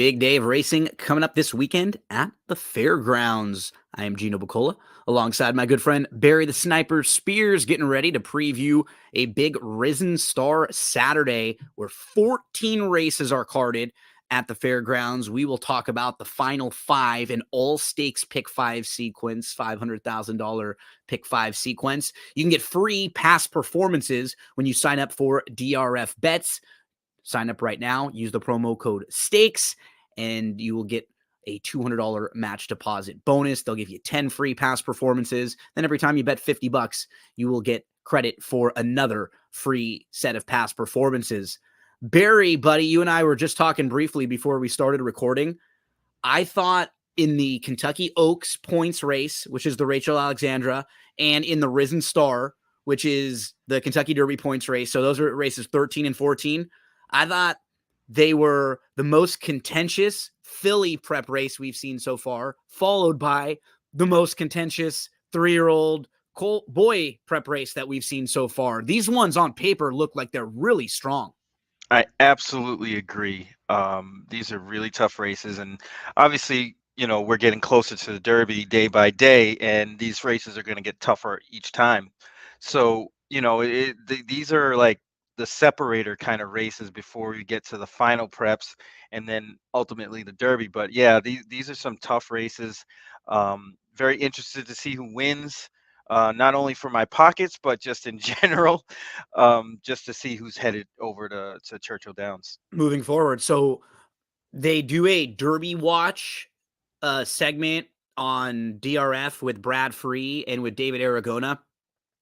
Big day of racing coming up this weekend at the fairgrounds. I am Gino Bacola, alongside my good friend Barry the Sniper Spears, getting ready to preview a big Risen Star Saturday where 14 races are carded at the fairgrounds. We will talk about the final five and all stakes pick five sequence, $500,000 pick five sequence. You can get free past performances when you sign up for DRF bets. Sign up right now, use the promo code STAKES, and you will get a $200 match deposit bonus. They'll give you 10 free past performances. Then every time you bet $50, you will get credit for another free set of past performances. Barry, buddy, you and I were just talking briefly before we started recording. I thought in the Kentucky Oaks points race, which is the Rachel Alexandra, and in the Risen Star, which is the Kentucky Derby points race. So those are races 13 and 14. I thought they were the most contentious filly prep race we've seen so far, followed by the most contentious 3-year-old boy prep race that we've seen so far. These ones on paper look like they're really strong. I absolutely agree. These are really tough races, and obviously, we're getting closer to the Derby day by day, and these races are going to get tougher each time. So, these are like the separator kind of races before we get to the final preps, and then ultimately the Derby. But yeah, these are some tough races. Very interested to see who wins. Not only for my pockets, but just in general, just to see who's headed over to Churchill Downs. Moving forward. So they do a Derby watch segment on DRF with Brad Free and with David Aragona.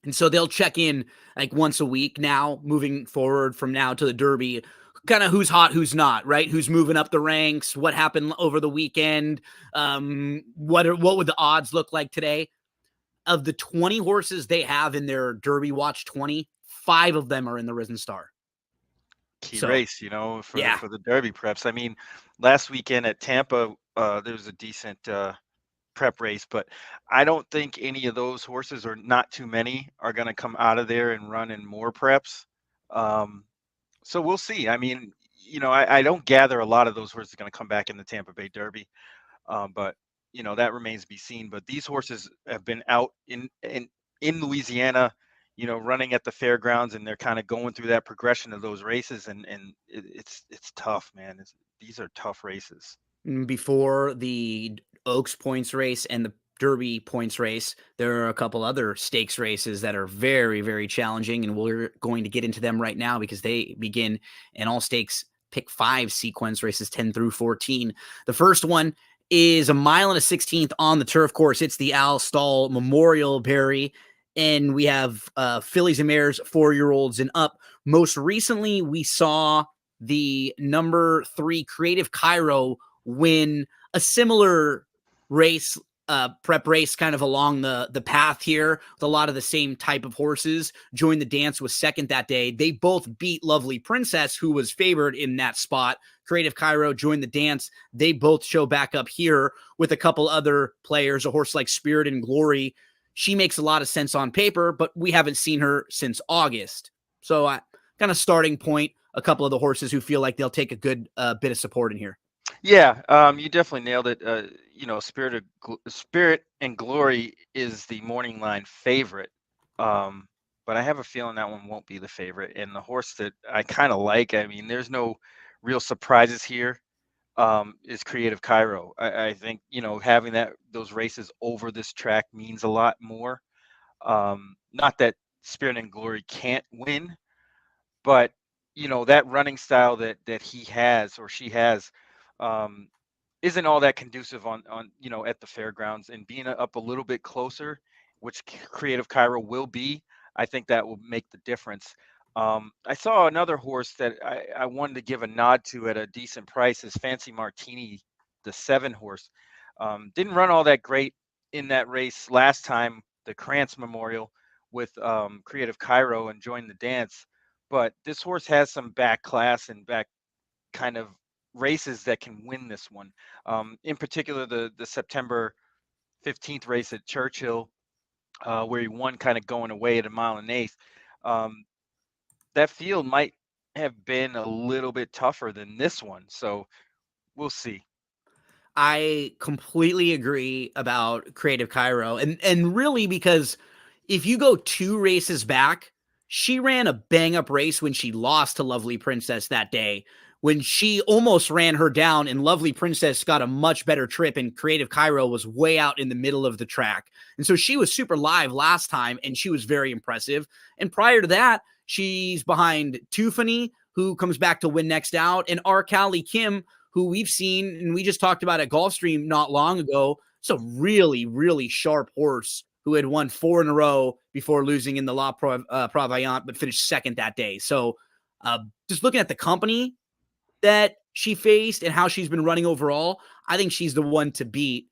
And so they'll check in like once a week now, moving forward from now to the Derby, kind of who's hot, who's not, right? Who's moving up the ranks, what happened over the weekend, what would the odds look like today? Of the 20 horses they have in their Derby Watch 20, 5 of them are in the Risen Star. Key So, race, for yeah. for the Derby preps. I mean, last weekend at Tampa, there was a decent prep race, but I don't think any of those horses, or not too many, are going to come out of there and run in more preps. Um, so we'll see. I mean, I don't gather a lot of those horses are going to come back in the Tampa Bay Derby, but that remains to be seen. But these horses have been out in Louisiana, running at the fairgrounds, and they're kind of going through that progression of those races, and it's tough, man. These are tough races. Before the Oaks points race and the Derby points race, there are a couple other stakes races that are very, very challenging, and we're going to get into them right now because they begin an all stakes pick five sequence, races 10 through 14. The first one is a mile and a 16th on the turf course. It's the Al Stall Memorial, Barry, and we have fillies and mares, 4-year-olds and up. Most recently, we saw the number 3 Creative Cairo win a similar race, prep race, kind of along the path here with a lot of the same type of horses. Joined the Dance was second that day. They both beat Lovely Princess, who was favored in that spot. Creative Cairo joined the Dance. They both show back up here with a couple other players, a horse like Spirit and Glory. She makes a lot of sense on paper, but we haven't seen her since August. So kind of starting point, a couple of the horses who feel like they'll take a good bit of support in here. Yeah, you definitely nailed it. Spirit and Glory is the morning line favorite, but I have a feeling that one won't be the favorite. And the horse that I kind of like, I mean, there's no real surprises here. Is Creative Cairo. I think having those races over this track means a lot more. Not that Spirit and Glory can't win, but that running style that he has, or she has, um, isn't all that conducive on at the fairgrounds, and being up a little bit closer, which Creative Cairo will be. I think that will make the difference. I saw another horse that I wanted to give a nod to at a decent price, is Fancy Martini, the 7 horse. Didn't run all that great in that race last time, the Krantz Memorial, with Creative Cairo, and joined the Dance. But this horse has some back class and back kind of races that can win this one. In particular, the September 15th race at Churchill, where he won kind of going away at a mile and eighth. Um, that field might have been a little bit tougher than this one. So We'll see. I completely agree about Creative Cairo. And really because if you go 2 races back, she ran a bang up race when she lost to Lovely Princess that day. When she almost ran her down and Lovely Princess got a much better trip and Creative Cairo was way out in the middle of the track. And so she was super live last time and she was very impressive. And prior to that, she's behind Tufani, who comes back to win next out, and Arkali Kim, who we've seen and we just talked about at Gulfstream not long ago. It's a really, really sharp horse who had won 4 in a row before losing in the La Proviant, but finished second that day. So just looking at the company that she faced and how she's been running overall, I think she's the one to beat.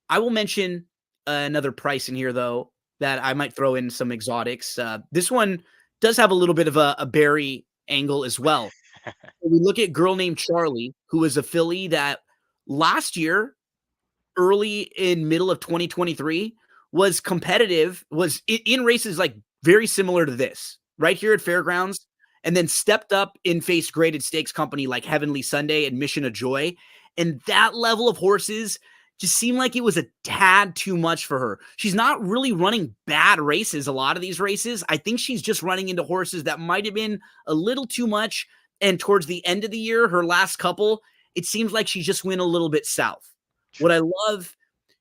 I will mention another price in here, though, that I might throw in some exotics. This one does have a little bit of a Barry angle as well. We look at Girl Named Charlie, who is a filly that last year, early in middle of 2023, was competitive, was in races like very similar to this, right here at Fairgrounds, and then stepped up and faced graded stakes company like Heavenly Sunday and Mission of Joy. And that level of horses just seemed like it was a tad too much for her. She's not really running bad races, a lot of these races. I think she's just running into horses that might have been a little too much. And towards the end of the year, her last couple, it seems like she just went a little bit south. What I love,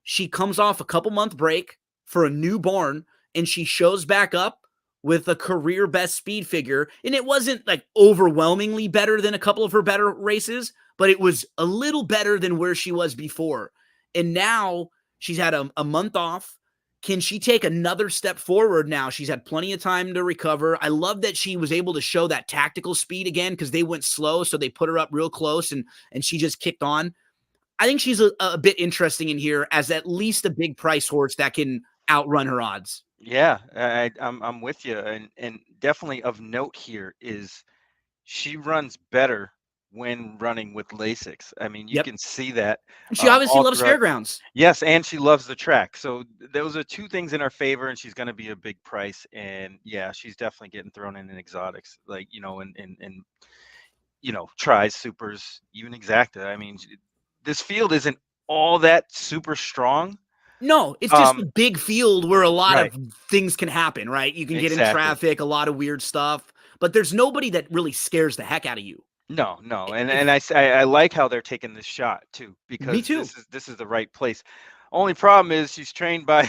she comes off a couple month break for a new barn and she shows back up with a career best speed figure. And it wasn't like overwhelmingly better than a couple of her better races, but it was a little better than where she was before. And now she's had a month off. Can she take another step forward now? She's had plenty of time to recover. I love that she was able to show that tactical speed again because they went slow, so they put her up real close, and she just kicked on. I think she's a bit interesting in here as at least a big price horse that can outrun her odds. Yeah, I'm with you, and definitely of note here is she runs better when running with Lasix. I mean, you Yep. can see that And she obviously all loves throughout. fairgrounds. Yes, and she loves the track. So those are two things in her favor, and she's going to be a big price. And yeah, she's definitely getting thrown in exotics, like and tries, supers, even exacta. I mean, this field isn't all that super strong. No, it's just a big field where a lot Right. of things can happen, right? You can get in Exactly. traffic, a lot of weird stuff, but there's nobody that really scares the heck out of you. No, and If, I like how they're taking this shot too, me because too. this is the right place. Only problem is she's trained by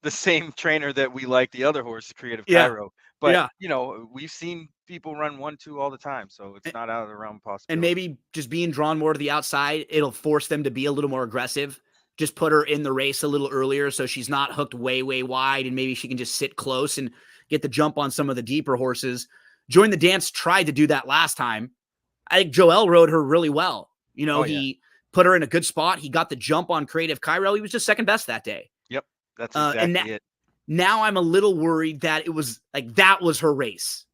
the same trainer that we like the other horse, Creative Yeah. Cairo. But Yeah. we've seen people run 1-2 all the time, so it's not out of the realm of And possibility. maybe just being drawn more to the outside, it'll force them to be a little more aggressive. Just put her in the race a little earlier so she's not hooked way, way wide, and maybe she can just sit close and get the jump on some of the deeper horses. Join the Dance tried to do that last time. I think Joel rode her really well. Oh yeah. He put her in a good spot. He got the jump on Creative Cairo. He was just second best that day. Yep. That's And exactly it. now I'm a little worried that it was like that was her race,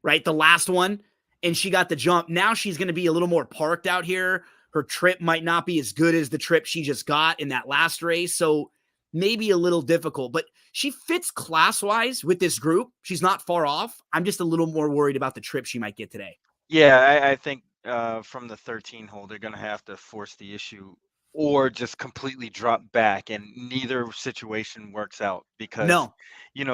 right? The last one, and she got the jump. Now she's going to be a little more parked out here. Her trip might not be as good as the trip she just got in that last race. So maybe a little difficult, but she fits class wise with this group. She's not far off. I'm just a little more worried about the trip she might get today. Yeah, I think from the 13 hole, they're going to have to force the issue or just completely drop back, and neither situation works out because No.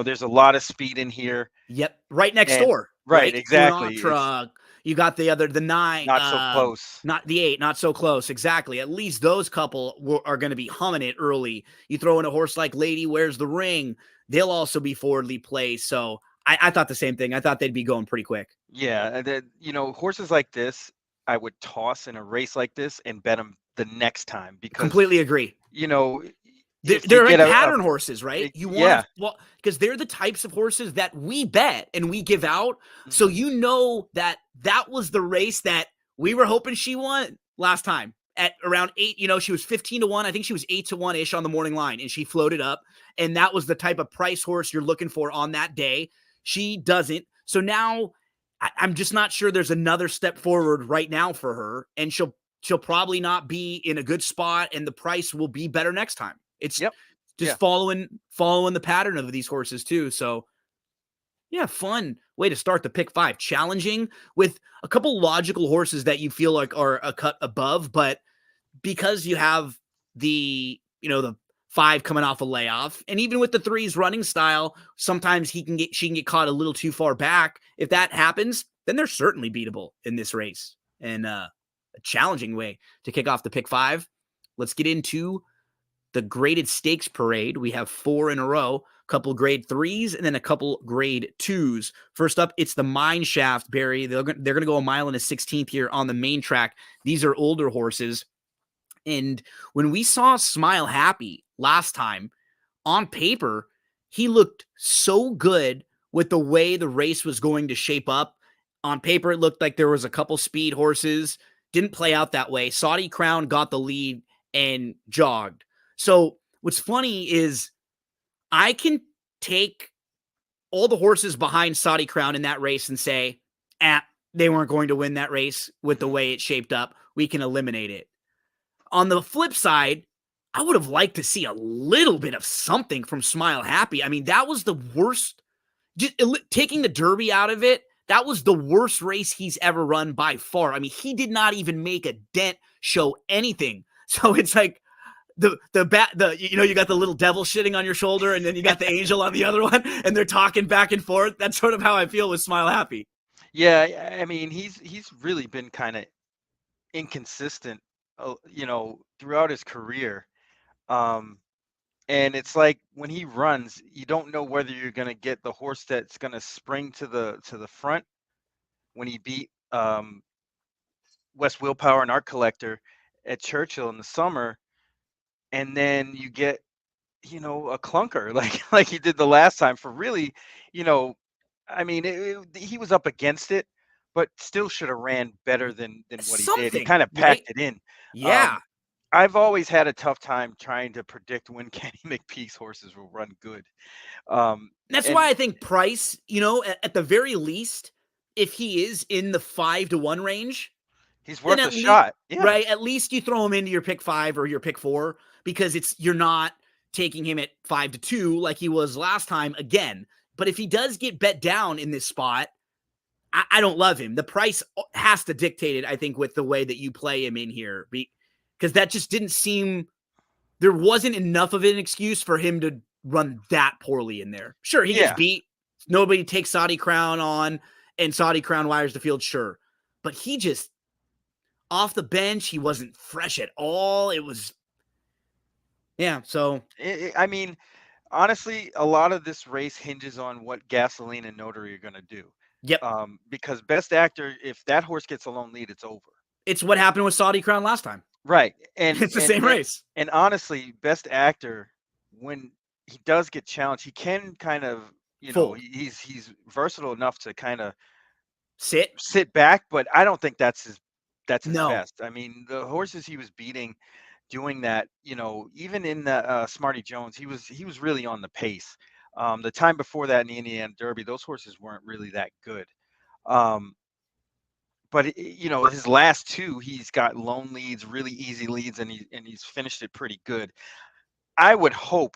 there's a lot of speed in here. Yep. Right next And door. right, exactly. Truck. You got the 9. Not so close. Not the 8. Not so close. Exactly. At least those couple are going to be humming it early. You throw in a horse like Lady Wears the Ring. They'll also be forwardly placed. So I thought the same thing. I thought they'd be going pretty quick. Yeah, horses like this, I would toss in a race like this and bet them the next time because completely agree. They're like pattern horses, right? You want yeah, because they're the types of horses that we bet and we give out. So that was the race that we were hoping she won last time at around 8. She was 15-1. I think she was 8-1 ish on the morning line, and she floated up. And that was the type of price horse you're looking for on that day. She doesn't. So now I'm just not sure there's another step forward right now for her, and she'll probably not be in a good spot, and the price will be better next time. It's just following the pattern of these horses too. So yeah, fun way to start the pick 5. Challenging with a couple logical horses that you feel like are a cut above, but because you have the, the 5 coming off a layoff, and even with the 3's running style, sometimes she can get caught a little too far back. If that happens, then they're certainly beatable in this race, and a challenging way to kick off the pick 5. Let's get into the graded stakes parade. We have 4 in a row, a couple grade 3s and then a couple grade 2s. First up, it's the Mine Shaft, Barry. They're going to go a mile and a 16th here on the main track. These are older horses. And when we saw Smile Happy last time, on paper, he looked so good with the way the race was going to shape up. On paper, it looked like there was a couple speed horses. Didn't play out that way. Saudi Crown got the lead and jogged. So what's funny is I can take all the horses behind Saudi Crown in that race and say, they weren't going to win that race with the way it shaped up. We can eliminate it. On the flip side, I would have liked to see a little bit of something from Smile Happy. I mean, that was the worst. Just taking the Derby out of it, that was the worst race he's ever run by far. I mean, he did not even make a dent, show anything. So it's like you got the little devil shitting on your shoulder, and then you got the angel on the other one, and they're talking back and forth. That's sort of how I feel with Smile Happy. Yeah, I mean, he's really been kind of inconsistent, throughout his career. And it's like when he runs, you don't know whether you're going to get the horse that's going to spring to the front. When he beat West Willpower and Art Collector at Churchill in the summer, and then you get a clunker like he did the last time for really, I mean, he was up against it, but still should have ran better than what he did. He kind of packed it in. Yeah. I've always had a tough time trying to predict when Kenny McPeek's horses will run good. That's why I think Price, at the very least, if he is in the 5-1 range, he's worth a shot. Yeah. Right. At least you throw him into your pick 5 or your pick 4, because you're not taking him at 5-2 like he was last time again. But if he does get bet down in this spot, I don't love him. The price has to dictate it, I think, with the way that you play him in here, because that just didn't seem, there wasn't enough of an excuse for him to run that poorly in there. Sure, he gets beat. Nobody takes Saudi Crown on, and Saudi Crown wires the field, sure. But he just, off the bench, he wasn't fresh at all. It was, so. I mean, honestly, a lot of this race hinges on what Gasoline and Notary are going to do. Yep. Because Best Actor, if that horse gets a lone lead, it's over. It's what happened with Saudi Crown last time. Right. And it's the same race. And honestly, Best Actor, when he does get challenged, he can kind of, he's versatile enough to kind of sit back, but I don't think that's his best. I mean, the horses he was beating doing that, even in the Smarty Jones, he was really on the pace. The time before that in the Indiana Derby, those horses weren't really that good. But his last 2, he's got lone leads, really easy leads, and he's finished it pretty good. I would hope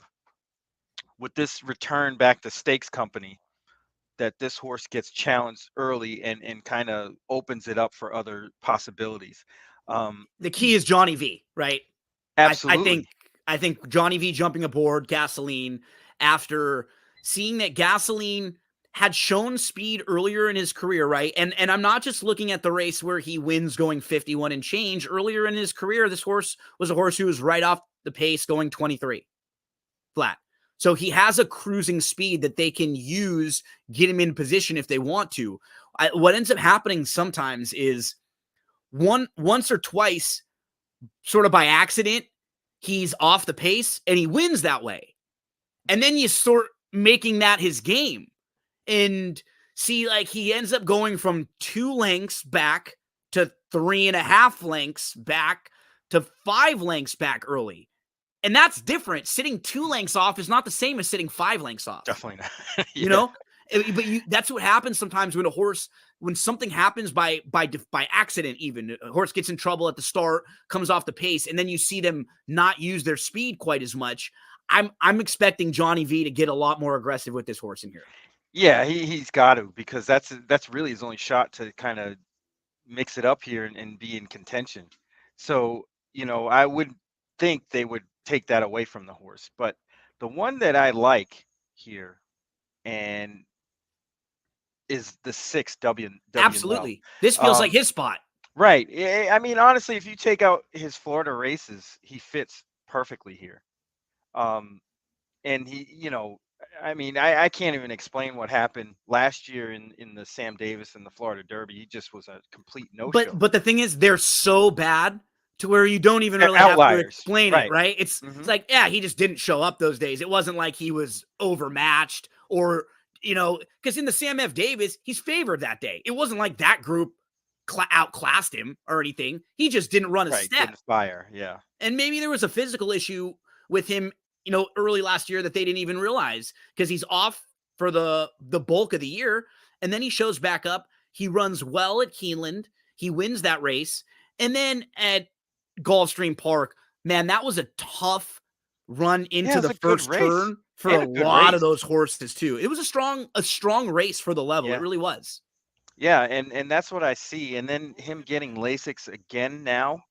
with this return back to Stakes Company that this horse gets challenged early and kind of opens it up for other possibilities. The key is Johnny V, right? Absolutely. I think Johnny V jumping aboard Gasoline after seeing that Gasoline had shown speed earlier in his career, right? And I'm not just looking at the race where he wins going 51 and change. Earlier in his career, this horse was a horse who was right off the pace going 23 flat. So he has a cruising speed that they can use, get him in position if they want to. What ends up happening sometimes is once or twice, sort of by accident, he's off the pace and he wins that way. And then you start making that his game and see, like, he ends up going from 2 lengths back to 3.5 lengths back to 5 lengths back early. And that's different. Sitting 2 lengths off is not the same as sitting 5 lengths off. Definitely not. But that's what happens sometimes when something happens by accident. Even a horse gets in trouble at the start, comes off the pace, and then you see them not use their speed quite as much. I'm expecting Johnny V to get a lot more aggressive with this horse in here. Yeah, he's got to, because that's really his only shot to kind of mix it up here and be in contention. So I would think they would take that away from the horse. But the one that I like here and is the 6 WNL. Absolutely. This feels like Um, his spot. right. I mean, honestly, if you take out his Florida races, he fits perfectly here. Um, and I mean, I can't even explain what happened last year in the Sam Davis and the Florida Derby. He just was a complete no-show. But the thing is, they're so bad to where you don't even They're really have to outliers, explain it, right? right? It's Hmm. like, yeah, he just didn't show up those days. It wasn't like he was overmatched or, because in the Sam F. Davis, he's favored that day. It wasn't like that group outclassed him or anything. He just didn't run a Right, step. didn't fire. Yeah, And maybe there was a physical issue with him, early last year that they didn't even realize because he's off for the bulk of the year. And then he shows back up. He runs well at Keeneland. He wins that race. And then at Gulfstream Park, man, that was a tough run yeah, into it's the a good first race turn for and a a good lot of race. those horses too. It was a strong race for the level. It Yeah, really was. yeah, and that's what I see. And then him getting Lasix again now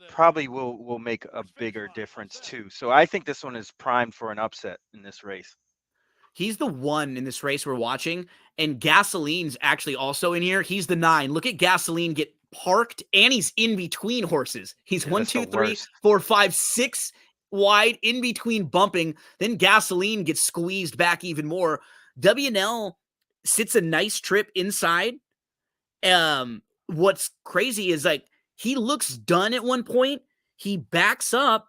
probably will make a bigger difference too. So I think this one is primed for an upset in this race. He's the one in this race we're watching, and Gasoline's actually also in here. He's the 9. Look at Gasoline get parked, and he's in between horses. He's Yeah, one, that's the two, three, worst. 4, 5, 6 wide in between bumping. Then Gasoline gets squeezed back even more. WNL sits a nice trip inside. What's crazy is like he looks done at one point. He backs up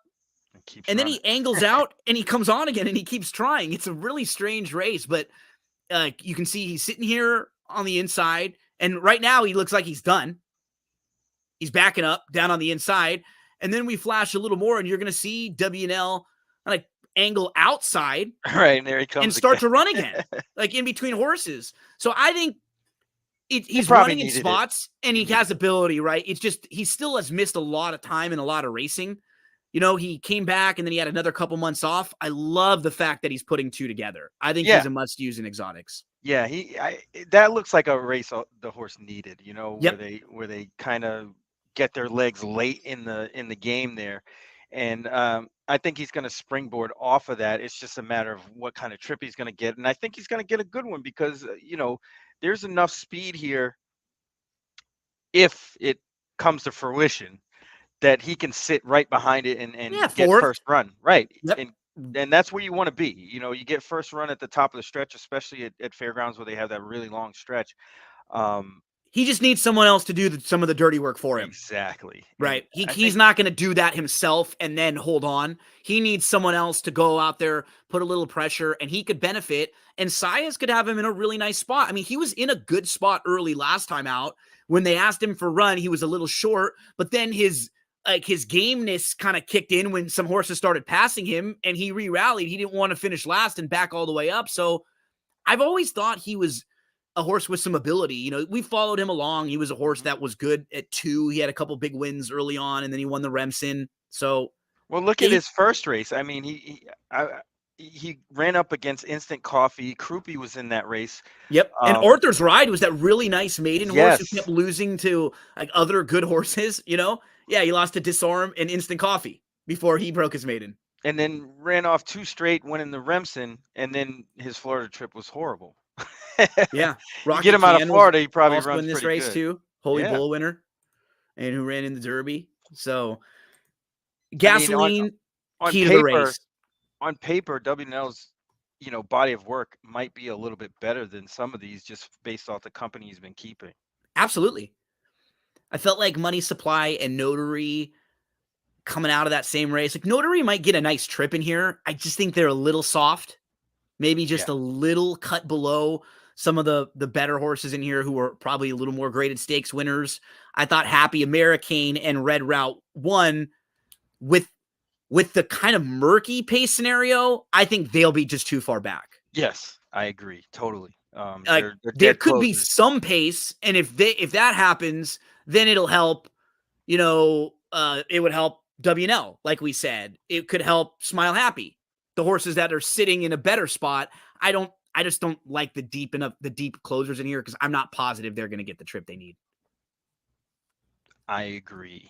It keeps and then running. he angles out and he comes on again and he keeps trying. It's a really strange race, but you can see he's sitting here on the inside, and right now he looks like he's done. He's backing up down on the inside, and then we flash a little more, and you're going to see WNL like angle outside Right, and there he and comes start again. to run again, like in between horses. So I think He he's probably running in needed it. spots, and He he needed has it. ability, right? It's just he still has missed a lot of time and a lot of racing. He came back and then he had another couple months off. I love the fact that he's putting two together. I think he's Yeah, a must use in exotics. yeah. That looks like a race the horse needed. Where Yep. they kind of get their legs late in the game there, and I think he's going to springboard off of that. It's just a matter of what kind of trip he's going to get, and I think he's going to get a good one because there's enough speed here if it comes to fruition that he can sit right behind it Yeah, and get fourth. first run, right? Yep. And that's where you want to be. You get first run at the top of the stretch, especially at fairgrounds where they have that really long stretch. Um, He just needs someone else to do some of the dirty work for him. exactly. And Right. He, I he's think, not going to do that himself and then hold on. He needs someone else to go out there, put a little pressure, and he could benefit. And Saez could have him in a really nice spot. I mean, he was in a good spot early last time out. When they asked him for run, he was a little short, but then his gameness kind of kicked in when some horses started passing him and he re-rallied. He didn't want to finish last and back all the way up. So I've always thought he was a horse with some ability. We followed him along. He was a horse that was good at 2. He had a couple big wins early on, and then he won the Remsen. So, well, look yeah, at his first race. I mean, he ran up against Instant Coffee. Krupe was in that race. yep. And Um, Arthur's Ride was that really nice maiden horse who kept yes, losing to like other good horses. Yeah, he lost to Disarm and Instant Coffee before he broke his maiden. and then ran off 2 straight, winning the Remsen, and then his Florida trip was horrible. Yeah, You get Rocky him out of Can was Florida, he probably also runs in this pretty race good. too. Holy Yeah. Bull winner, and who ran in the Derby. So I mean, Gasoline, on key to the paper, race. WNL's body of work might be a little bit better than some of these just based off the company he's been keeping. Absolutely. I felt like Money Supply and Notary coming out of that same race. Like Notary might get a nice trip in here. I just think they're a little soft, maybe just Yeah. a little cut below some of the better horses in here who are probably a little more graded stakes winners. I thought Happy American and Red Route won with the kind of murky pace scenario. I think they'll be just too far back. Yes, I agree totally. Like They're there dead could be closers. some pace, and if that happens, then it'll help. It would help WNL, like we said. It could help Smile Happy, the horses that are sitting in a better spot. I just don't like the deep closers in here because I'm not positive they're going to get the trip they need. I agree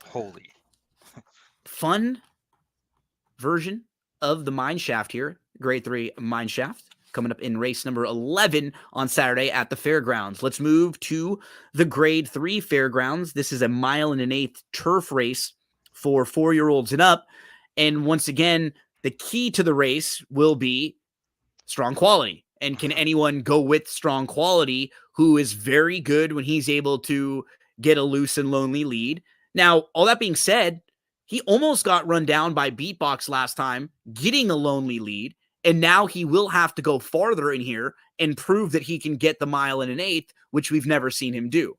wholly. fun version of the Mine Shaft here, Grade 3 Mine Shaft, coming up in race number 11 on Saturday at the fairgrounds. Let's move to the Grade 3 fairgrounds. This is a 1.125 mile turf race for 4-year-olds and up. And once again, the key to the race will be strong quality. And can anyone go with strong quality who is very good when he's able to get a loose and lonely lead? Now, all that being said, he almost got run down by Beatbox last time, getting a lonely lead. And now he will have to go farther in here and prove that he can get the 1.125 miles, which we've never seen him do.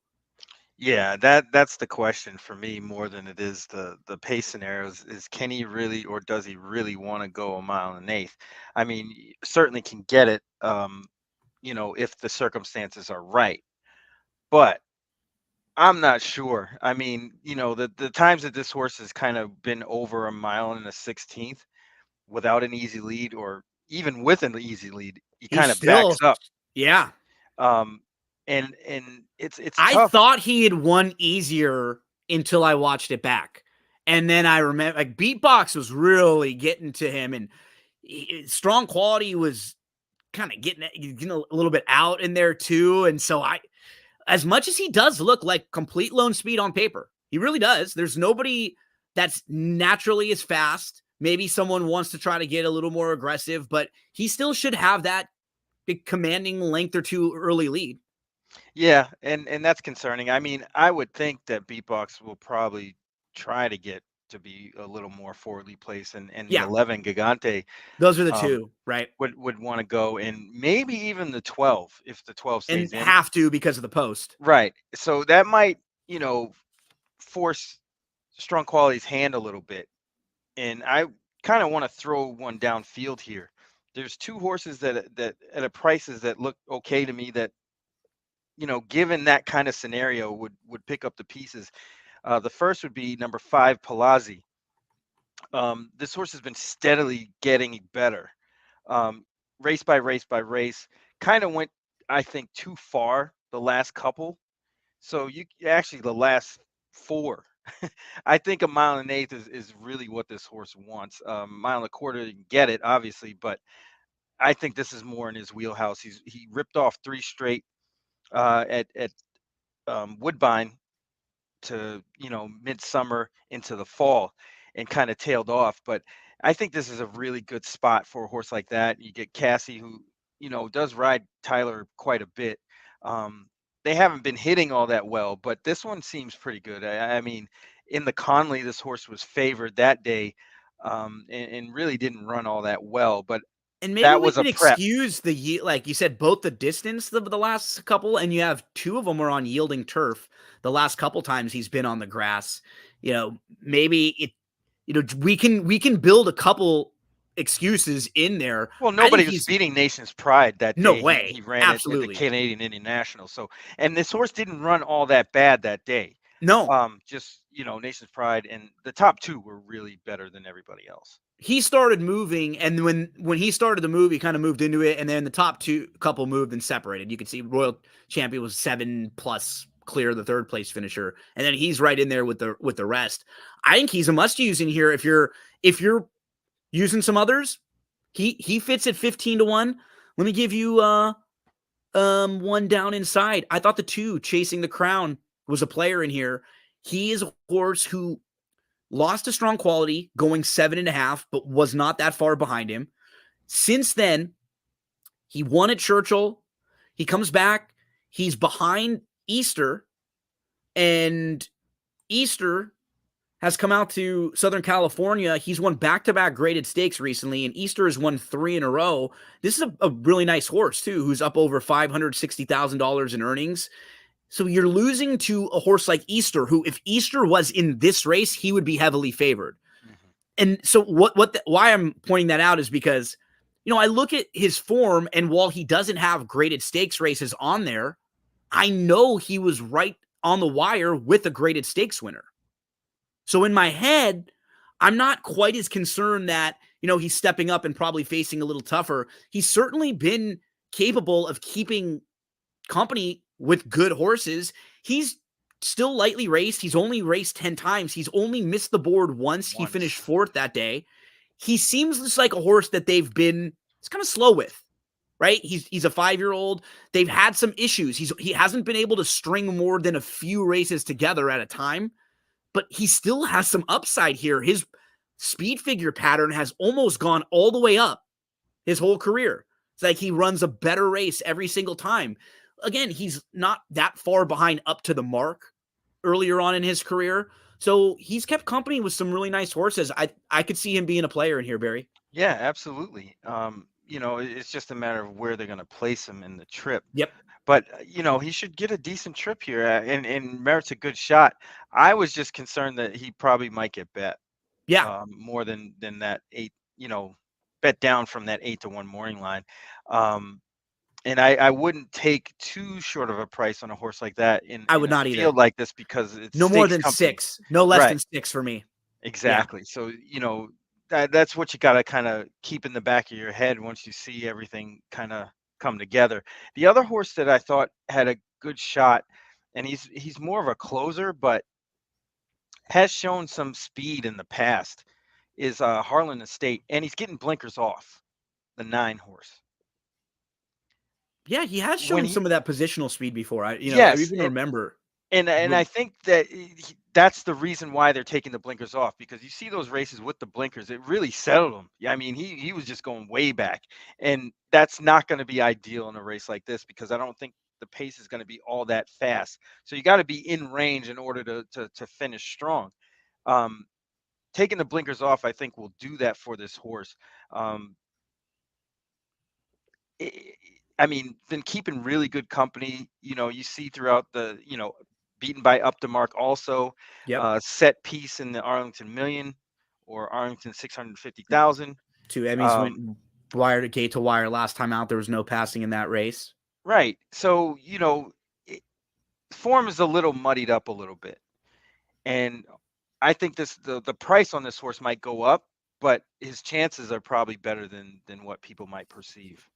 Yeah, that's the question for me more than it is the pace scenarios is can he really or does he really want to go a mile and an eighth? I mean, certainly can get it, if the circumstances are right. But I'm not sure. I mean, the times that this horse has kind of been over a mile and a 16th without an easy lead or even with an easy lead, he He's kind of still, backs up. yeah. Um, and it's I tough. thought he had won easier until I watched it back. And then I remember like Beatbox was really getting to him, and strong quality was kind of getting a little bit out in there too. And so as much as he does look like complete lone speed on paper, he really does. There's nobody that's naturally as fast. Maybe someone wants to try to get a little more aggressive, but he still should have that big commanding length or two early lead. Yeah, and that's concerning. I mean, I would think that Beatbox will probably try to get to be a little more forwardly placed, and the Yeah, 11 Gigante those are the um, two, right? would want to go, and maybe even the 12 if the 12 And stays in. have to because of the post. Right. So that might, force strong quality's hand a little bit. And I kind of want to throw one downfield here. There's two horses that at a prices that look okay to me that given that kind of scenario would pick up the pieces. The first would be number 5 Palazzi. This horse has been steadily getting better, race by race by race. Kind of went, I think, too far the last couple. So you actually the last 4. I think a mile and an eighth is really what this horse wants. Mile and a quarter, you can get it, obviously, but I think this is more in his wheelhouse. He ripped off 3 straight at Woodbine to midsummer into the fall and kind of tailed off. But I think this is a really good spot for a horse like that. You get Cassie, who does ride Tyler quite a bit. They haven't been hitting all that well, but this one seems pretty good. I mean, in the Conley, this horse was favored that day, and really didn't run all that well. But And maybe that we was a can prep. excuse like you said, both the distance of the last couple, and you have 2 of them are on yielding turf. The last couple times he's been on the grass, maybe we can build a couple excuses in there. Well, I think nobody was he's beating Nation's Pride that no day. He way, he ran it at the absolutely Canadian Indian National. So, and this horse didn't run all that bad that day. no. Just Nation's Pride and the top 2 were really better than everybody else. He started moving, and when he started to move, he kind of moved into it, and then the top 2 couple moved and separated. You can see Royal Champion was 7+ clear the 3rd place finisher, and then he's right in there with the rest. I think he's a must use in here if you're using some others. He fits at 15-1. Let me give you one down inside. I thought the 2 Chasing the Crown was a player in here. He is a horse who lost a strong quality going 7.5, but was not that far behind him. Since then, he won at Churchill. He comes back. He's behind Easter, and Easter has come out to Southern California. He's won back-to-back graded stakes recently, and Easter has won 3 in a row. This is a really nice horse, too, who's up over $560,000 in earnings. So you're losing to a horse like Easter, who, if Easter was in this race, he would be heavily favored. Mm-hmm. And so why I'm pointing that out is because, I look at his form, and while he doesn't have graded stakes races on there, I know he was right on the wire with a graded stakes winner. So in my head, I'm not quite as concerned that, he's stepping up and probably facing a little tougher. He's certainly been capable of keeping company with good horses. He's still lightly raced. He's only raced 10 times. He's only missed the board once. He finished Once. fourth that day. He seems just like a horse that they've been it's kind of slow with, right? He's a 5-year-old. They've had some issues. He hasn't been able to string more than a few races together at a time, but he still has some upside here. His speed figure pattern has almost gone all the way up his whole career. It's like he runs a better race every single time. Again, he's not that far behind up to the mark earlier on in his career. So he's kept company with some really nice horses. I could see him being a player in here, Barry. Yeah, absolutely. It's just a matter of where they're going to place him in the trip. Yep. But he should get a decent trip here, and merits a good shot. I was just concerned that he probably might get bet Yeah. more than that 8. Bet down from that 8-1 morning line. And I wouldn't take too short of a price on a horse like that in I would a not either. field like this, because it's No more stakes than company. 6. No less Right. than 6 for me. Exactly. So, that's what you got to kind of keep in the back of your head once you see everything kind of come together. The other horse that I thought had a good shot, and he's more of a closer, but has shown some speed in the past, is Harlan Estate, and he's getting blinkers off, the 9 horse. Yeah, he has When shown he some of that positional speed before. I Yes, even remember. and I think that that's the reason why they're taking the blinkers off, because you see those races with the blinkers, it really settled him. Yeah, I mean, he was just going way back, and that's not going to be ideal in a race like this, because I don't think the pace is going to be all that fast. So you got to be in range in order to finish strong. Taking the blinkers off, I think, will do that for this horse. I mean, been keeping really good company. You see throughout the, beaten by Up to Mark also, Yep. set piece in the Arlington Million, or Arlington 650,000. 2 Emmys went wire to gate to wire last time out. There was no passing in that race. Right. So, form is a little muddied up a little bit. And I think the price on this horse might go up, but his chances are probably better than what people might perceive.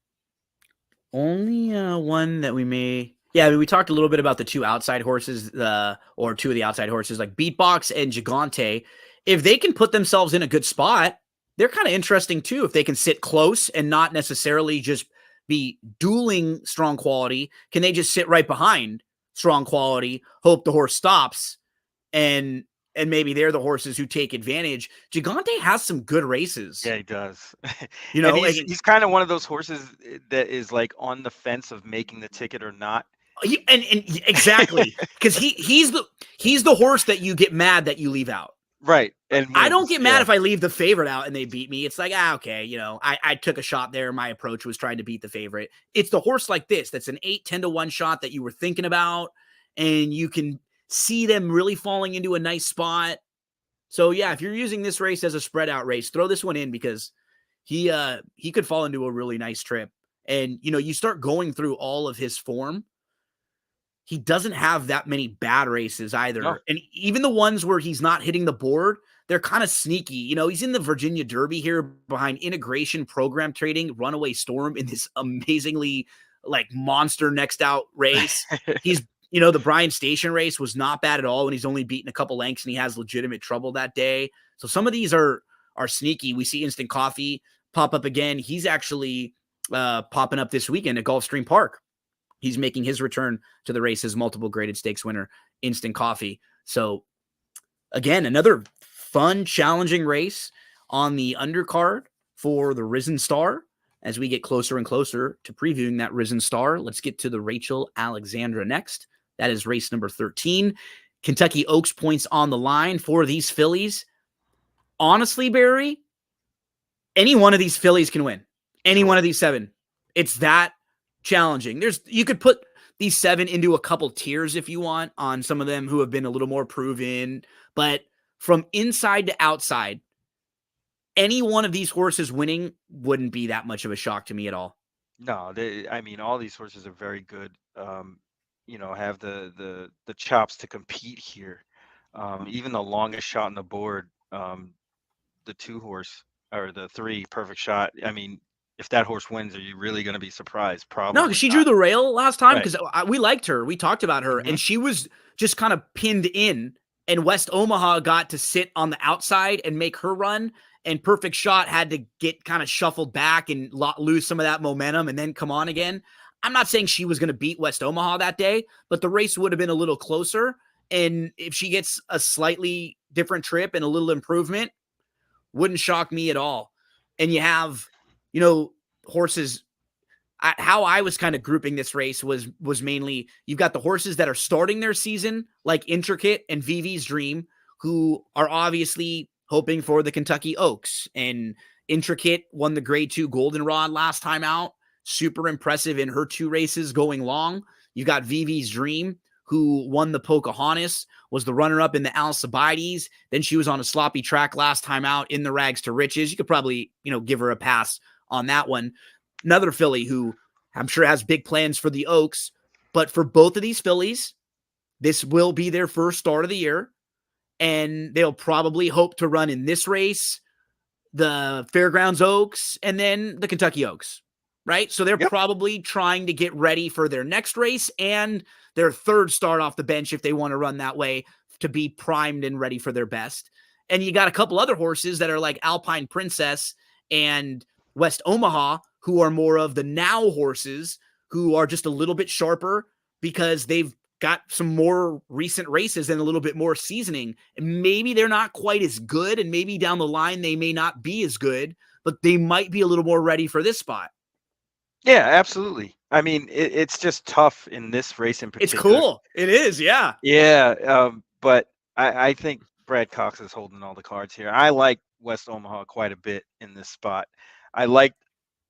Only one that we may. Yeah, I mean, we talked a little bit about the 2 outside horses, or 2 of the outside horses, like Beatbox and Gigante. If they can put themselves in a good spot, they're kind of interesting too. If they can sit close and not necessarily just be dueling Strong Quality, can they just sit right behind Strong Quality, hope the horse stops, and maybe they're the horses who take advantage. Gigante has some good races. Yeah, he does. And he's kind of one of those horses that is like on the fence of making the ticket or not. And exactly, because he's the horse that you get mad that you leave out. Right. And I don't get mad if I leave the favorite out and they beat me. It's like, okay, I took a shot there. My approach was trying to beat the favorite. It's the horse like this that's an 8-10-1 shot that you were thinking about, and you can see them really falling into a nice spot. So yeah, if you're using this race as a spread out race, throw this one in, because he could fall into a really nice trip. And you start going through all of his form. He doesn't have that many bad races either. No. And even the ones where he's not hitting the board, they're kind of sneaky. He's in the Virginia Derby here behind Integration Program Trading, Runaway Storm, in this amazingly monster next out race. He's the Bryan Station race was not bad at all when he's only beaten a couple lengths and he has legitimate trouble that day. So some of these are sneaky. We see Instant Coffee pop up again. He's actually popping up this weekend at Gulfstream Park. He's making his return to the race as multiple graded stakes winner, Instant Coffee. So again, another fun, challenging race on the undercard for the Risen Star. As we get closer and closer to previewing that Risen Star, let's get to the Rachel Alexandra next. That is race number 13. Kentucky Oaks points on the line for these fillies. Honestly, Barry, any one of these fillies can win. Any one of these 7. It's that challenging. You could put these 7 into a couple tiers if you want on some of them who have been a little more proven, but from inside to outside, any one of these horses winning wouldn't be that much of a shock to me at all. No, all these horses are very good. Have the chops to compete here. Even the longest shot on the board, the 2 horse, or the 3 Perfect Shot. if that horse wins, are you really going to be surprised? No, 'cause Probably she drew not. the rail last time Right. because we liked her. We talked about her, Hmm. and she was just kind of pinned in. And West Omaha got to sit on the outside and make her run. And Perfect Shot had to get kind of shuffled back and lose some of that momentum and then come on again. I'm not saying she was going to beat West Omaha that day, but the race would have been a little closer. And if she gets a slightly different trip and a little improvement, wouldn't shock me at all. And you have, you know, horses. How I was kind of grouping this race was mainly you've got the horses that are starting their season like Intricate and Vivi's Dream, who are obviously hoping for the Kentucky Oaks. And Intricate won the Grade 2 Goldenrod last time out, super impressive in her 2 races going long. You got Vivi's Dream, who won the Pocahontas, was the runner-up in the Alcibiades. Then she was on a sloppy track last time out in the Rags to Riches. You could probably, give her a pass on that one. Another filly who I'm sure has big plans for the Oaks. But for both of these fillies, this will be their first start of the year. And they'll probably hope to run in this race, the Fairgrounds Oaks, and then the Kentucky Oaks, right? So they're Yep. probably trying to get ready for their next race and their third start off the bench if they want to run that way to be primed and ready for their best. And you got a couple other horses that are like Alpine Princess and West Omaha, who are more of the now horses, who are just a little bit sharper because they've got some more recent races and a little bit more seasoning. And maybe they're not quite as good, and maybe down the line they may not be as good, but they might be a little more ready for this spot. Yeah, absolutely. I mean, it's just tough in this race in It's particular. cool. It is, yeah. Yeah, but I think Brad Cox is holding all the cards here. I like West Omaha quite a bit in this spot. I liked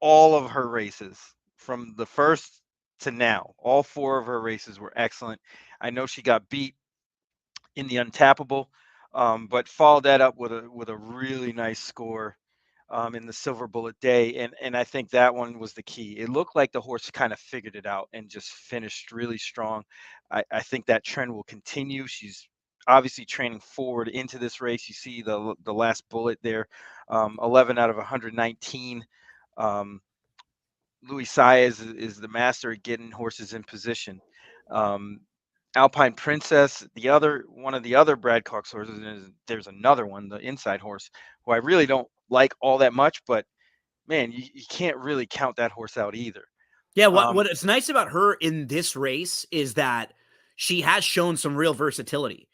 all of her races from the first to now. All 4 of her races were excellent. I know she got beat in the Untappable, but followed that up with a really nice score in the Silver Bullet Day, and I think that one was the key. It looked like the horse kind of figured it out and just finished really strong. I think that trend will continue. She's obviously training forward into this race. You see the last bullet there, 11 out of 119. Louis Saez is the master at getting horses in position. Um, Alpine Princess, one of the other Brad Cox horses, and there's another one, the Inside Horse, who I really don't like all that much, but man, you can't really count that horse out either. Yeah, what Um, what is nice about her in this race is that she has shown some real versatility.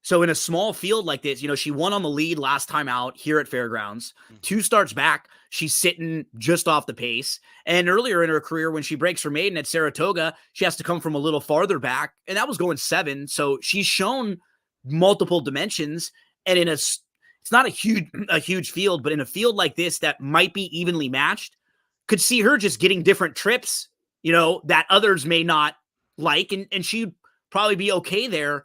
So in a small field like this, she won on the lead last time out here at Fairgrounds. mhm. 2 starts back, she's sitting just off the pace. And earlier in her career, when she breaks her maiden at Saratoga, she has to come from a little farther back, and that was going 7. So she's shown multiple dimensions. And it's not a huge field, but in a field like this that might be evenly matched, could see her just getting different trips, that others may not like, and she'd probably be okay there.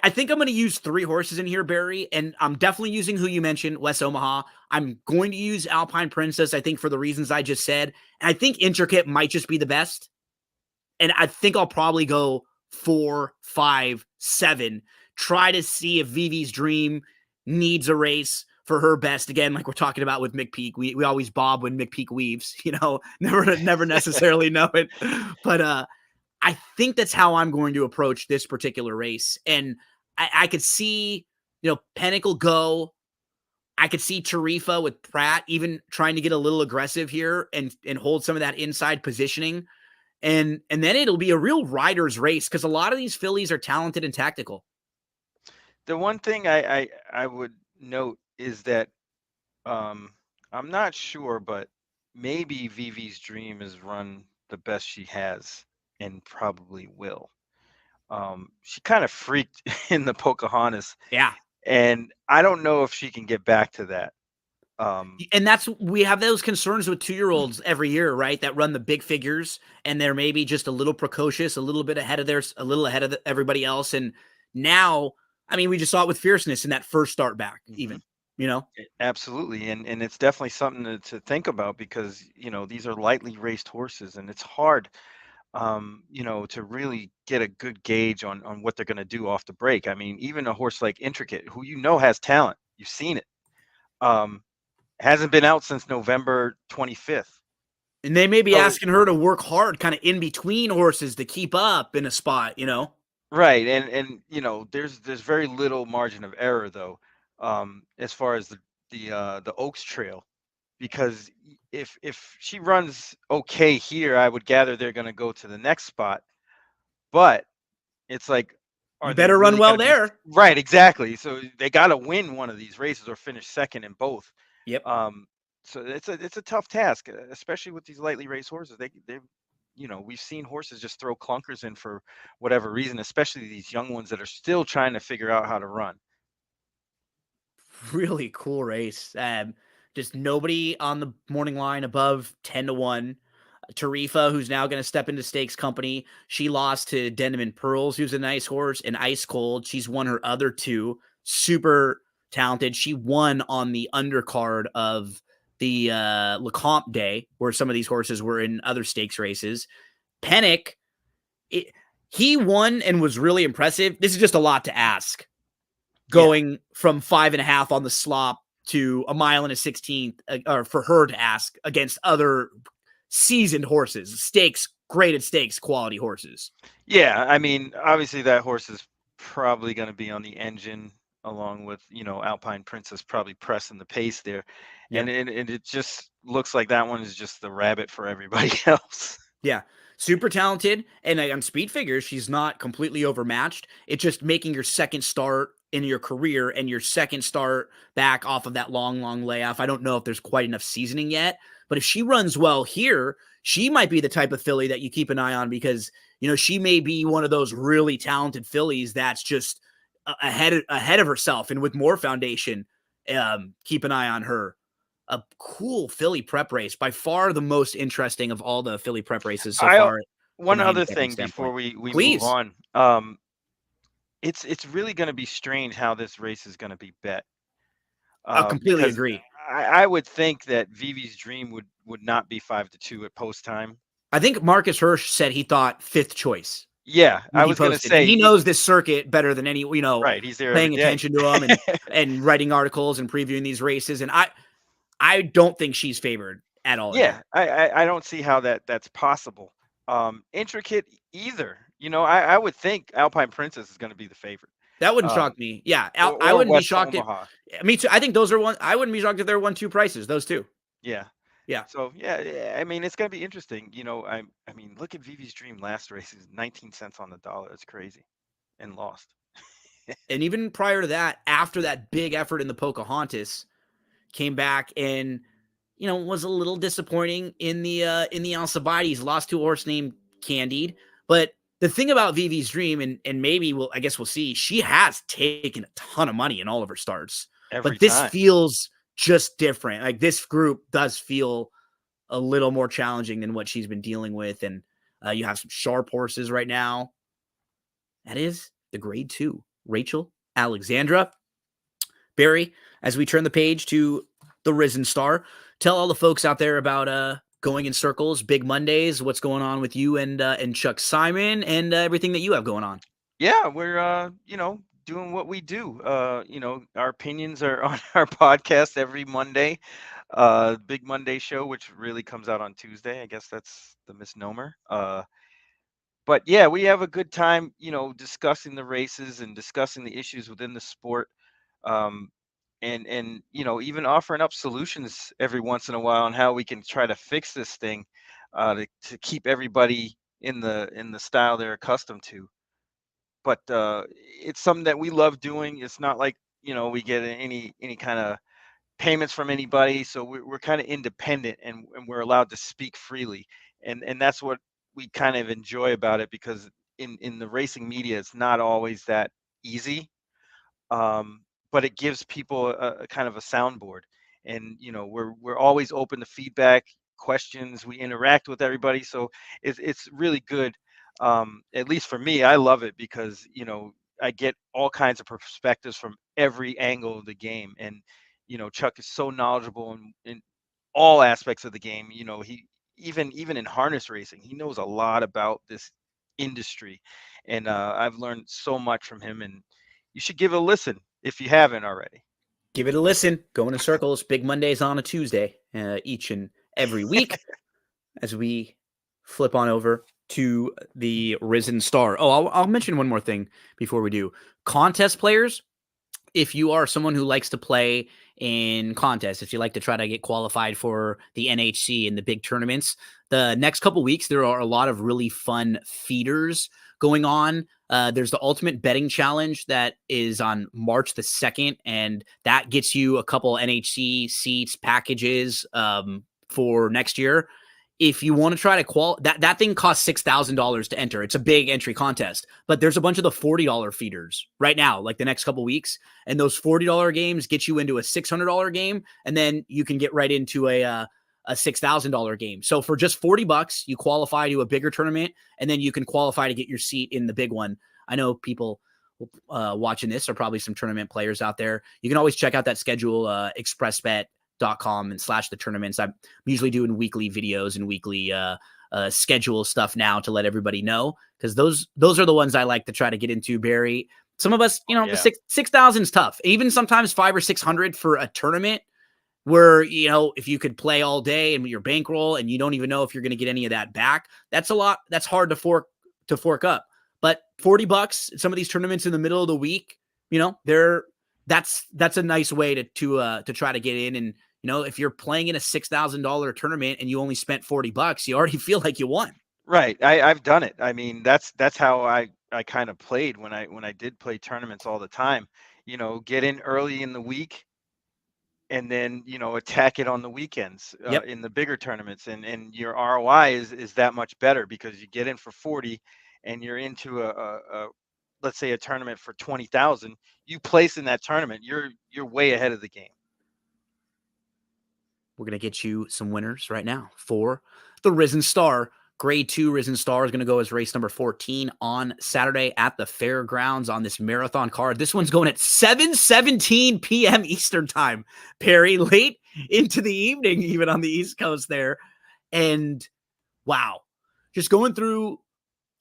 I think I'm going to use 3 horses in here, Barry, and I'm definitely using who you mentioned, West Omaha. I'm going to use Alpine Princess, I think, for the reasons I just said. And I think Intricate might just be the best. And I think I'll probably go 4, 5, 7. Try to see if Vivi's Dream needs a race for her best. Again, like we're talking about with McPeak. We always bob when McPeak weaves, never necessarily know it. But I think that's how I'm going to approach this particular race. And I could see, Pinnacle go. I could see Tarifa with Pratt even trying to get a little aggressive here and hold some of that inside positioning. And then it'll be a real rider's race because a lot of these fillies are talented and tactical. The one thing I would note is that I'm not sure, but maybe Vivi's Dream has run the best she has and probably will. She kind of freaked in the Pocahontas, Yeah. and I don't know if she can get back to that. Um, And we have those concerns with 2-year-olds every year, right? That run the big figures and they're maybe just a little precocious, a little bit ahead of everybody else. And now, I mean, we just saw it with Fierceness in that first start back, mhm. even, you know? Absolutely, and it's definitely something to think about because these are lightly raced horses, and it's hard, to really get a good gauge on what they're going to do off the break. I mean, even a horse like Intricate, who has talent, you've seen it. Um, Hasn't been out since November 25th. And they may be So asking her to work hard kind of in between horses to keep up in a spot, you know? right, and there's very little margin of error though, as far as the Oaks Trail, because if she runs okay here, I would gather they're going to go to the next spot. But it's like, You are they better run really well going to be there. right? Exactly. So they got to win one of these races or finish second in both. Yep. Um, so it's a tough task, especially with these lightly raced horses. We've seen horses just throw clunkers in for whatever reason, especially these young ones that are still trying to figure out how to run. Really cool race. Just nobody on the morning line above 10-1. Tarifa, who's now going to step into stakes company, she lost to Denman Pearls, who's a nice horse, and Ice Cold. She's won her other two. Super talented. She won on the undercard of the Lecomte Day, where some of these horses were in other stakes races. Pennick, he won and was really impressive. This is just a lot to ask. Going from 5.5 on the slop to a mile and a 16th, or for her to ask against other seasoned horses, stakes, graded stakes, quality horses. Yeah, I mean, obviously that horse is probably going to be on the engine along with, Alpine Princess probably pressing the pace there. Yeah. And it just looks like that one is just the rabbit for everybody else. Yeah. Super talented. And on speed figures, she's not completely overmatched. It's just making your second start in your career and your second start back off of that long layoff. I don't know if there's quite enough seasoning yet, but if she runs well here, she might be the type of filly that you keep an eye on because, she may be one of those really talented fillies that's just ahead of herself and with more foundation. Keep an eye on her. A cool filly prep race, by far the most interesting of all the filly prep races so I far from One a other handicapping thing before standpoint. we move Please. on. It's really going to be strange how this race is going to be bet. I completely Because agree. I would think that Vivi's Dream would not be 5-2 at post time. I think Marcus Hirsch said he thought fifth choice Yeah, when I he was gonna posted, and he say knows this circuit better than any, right. He's there every paying day. attention to him and writing articles and previewing these races. And I don't think she's favored at all Yeah, here. I don't see how that's possible. Intricate either. I would think Alpine Princess is going to be the favorite. That wouldn't Um, shock me. Yeah, I or wouldn't be West shocked if Omaha. me too. I think those are one. I wouldn't be shocked if they're 1-2 prices. Those two. Yeah. Yeah. So yeah, I mean it's going to be interesting. I mean look at Vivi's Dream last race is 19 cents on the dollar. It's crazy, and lost. And even prior to that, after that big effort in the Pocahontas, came back and was a little disappointing in the Alcibiades. Lost to a horse named Candied. But the thing about Vivi's Dream, and maybe I guess we'll see, she has taken a ton of money in all of her starts. Every But this time. feels just different. Like this group does feel a little more challenging than what she's been dealing with. And you have some sharp horses right now. That is the grade 2, Rachel Alexandra. Barry, as we turn the page to the Risen Star, tell all the folks out there about Going in Circles, Big Mondays, what's going on with you and Chuck Simon, and everything that you have going on. Yeah, we're doing what we do. Our opinions are on our podcast every Monday. Big Monday show, which really comes out on Tuesday. I guess that's the misnomer. But yeah, we have a good time, discussing the races and discussing the issues within the sport. Um, and even offering up solutions every once in a while on how we can try to fix this thing, to keep everybody in the style they're accustomed to. But it's something that we love doing. It's not like we get any kind of payments from anybody, so we're kind of independent, and we're allowed to speak freely, and that's what we kind of enjoy about it, because in the racing media it's not always that easy, um, but it gives people a kind of a soundboard, and we're always open to feedback, questions. We interact with everybody, so it's really good. At least for me, I love it because I get all kinds of perspectives from every angle of the game, and Chuck is so knowledgeable in all aspects of the game. He even in harness racing, he knows a lot about this industry, and I've learned so much from him. And you should give it a listen if you haven't already. Give it a listen. Going in circles. Big Mondays on a Tuesday, each and every week, as we flip on over to the Risen Star. Oh, I'll mention one more thing before we do. Contest players, if you are someone who likes to play in contests, if you like to try to get qualified for the NHC and the big tournaments, the next couple weeks, there are a lot of really fun feeders going on. There's the Ultimate Betting Challenge that is on March the 2nd, and that gets you a couple NHC seats packages for next year. If you want to try to that thing costs $6,000 to enter. It's a big entry contest, but there's a bunch of the $40 feeders right now, like the next couple weeks. And those $40 games get you into a $600 game. And then you can get right into a $6,000 game. So for just $40, you qualify to a bigger tournament, and then you can qualify to get your seat in the big one. I know people watching this are probably some tournament players out there. You can always check out that schedule, expressbet.com and / the tournaments. I'm usually doing weekly videos and weekly schedule stuff now to let everybody know, because those are the ones I like to try to get into, Barry. Some of us, the 6,000 is tough. Even sometimes 500 or 600 for a tournament where, if you could play all day and your bankroll and you don't even know if you're going to get any of that back, that's a lot. That's hard to fork up. But $40, some of these tournaments in the middle of the week, that's a nice way to try to get in. And, if you're playing in a $6,000 tournament and you only spent $40, you already feel like you won. Right. I've done it. I mean, that's how I kind of played when I did play tournaments all the time. Get in early in the week and then, attack it on the weekends in the bigger tournaments. And your ROI is that much better, because you get in for 40 and you're into a let's say a tournament for 20,000. You place in that tournament, you're way ahead of the game. We're going to get you some winners right now for the Risen Star. Grade 2 Risen Star is going to go as race number 14 on Saturday at the fairgrounds on this marathon card. This one's going at 7:17 p.m. Eastern time, Perry, late into the evening, even on the East Coast there. And wow, just going through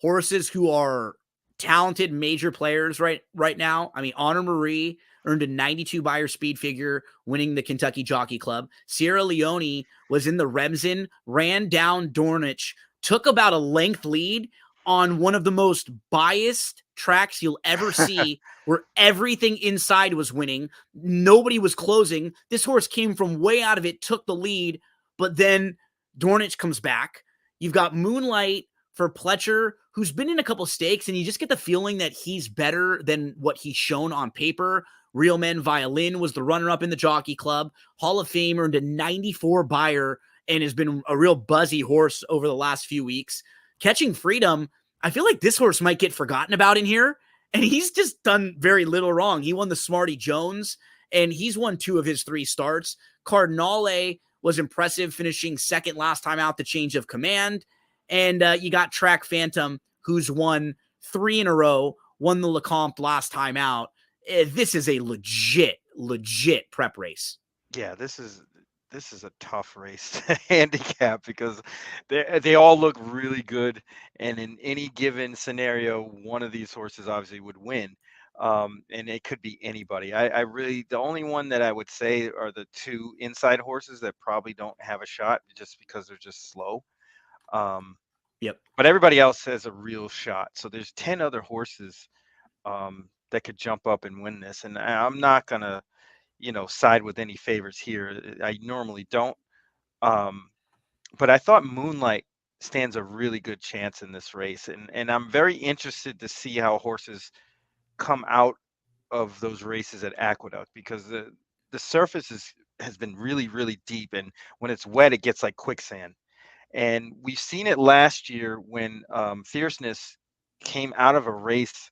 horses who are talented major players right now. I mean, Honor Marie earned a 92 Beyer speed figure, winning the Kentucky Jockey Club. Sierra Leone was in the Remsen, ran down Dornich, took about a length lead on one of the most biased tracks you'll ever see, where everything inside was winning. Nobody was closing. This horse came from way out of it, took the lead, but then Dornich comes back. You've got Moonlight for Pletcher, who's been in a couple stakes, and you just get the feeling that he's better than what he's shown on paper. Real Men Violin was the runner-up in the Jockey Club. Hall of Fame earned a 94 Beyer and has been a real buzzy horse over the last few weeks. Catching Freedom, I feel like this horse might get forgotten about in here, and he's just done very little wrong. He won the Smarty Jones, and he's won 2 of his 3 starts. Cardinale was impressive, finishing second last time out, the Change of Command. And you got Track Phantom, who's won 3 in a row, won the Lecomte last time out. This is a legit prep race. Yeah, this is a tough race to handicap, because they all look really good, and in any given scenario, one of these horses obviously would win. And it could be anybody. I really, the only one that I would say are the 2 inside horses that probably don't have a shot, just because they're just slow. But everybody else has a real shot. So there's 10 other horses that could jump up and win this. And I'm not going to, side with any favorites here. I normally don't. But I thought Moonlight stands a really good chance in this race. And I'm very interested to see how horses come out of those races at Aqueduct, because the surface has been really, really deep. And when it's wet, it gets like quicksand. And we've seen it last year when Fierceness came out of a race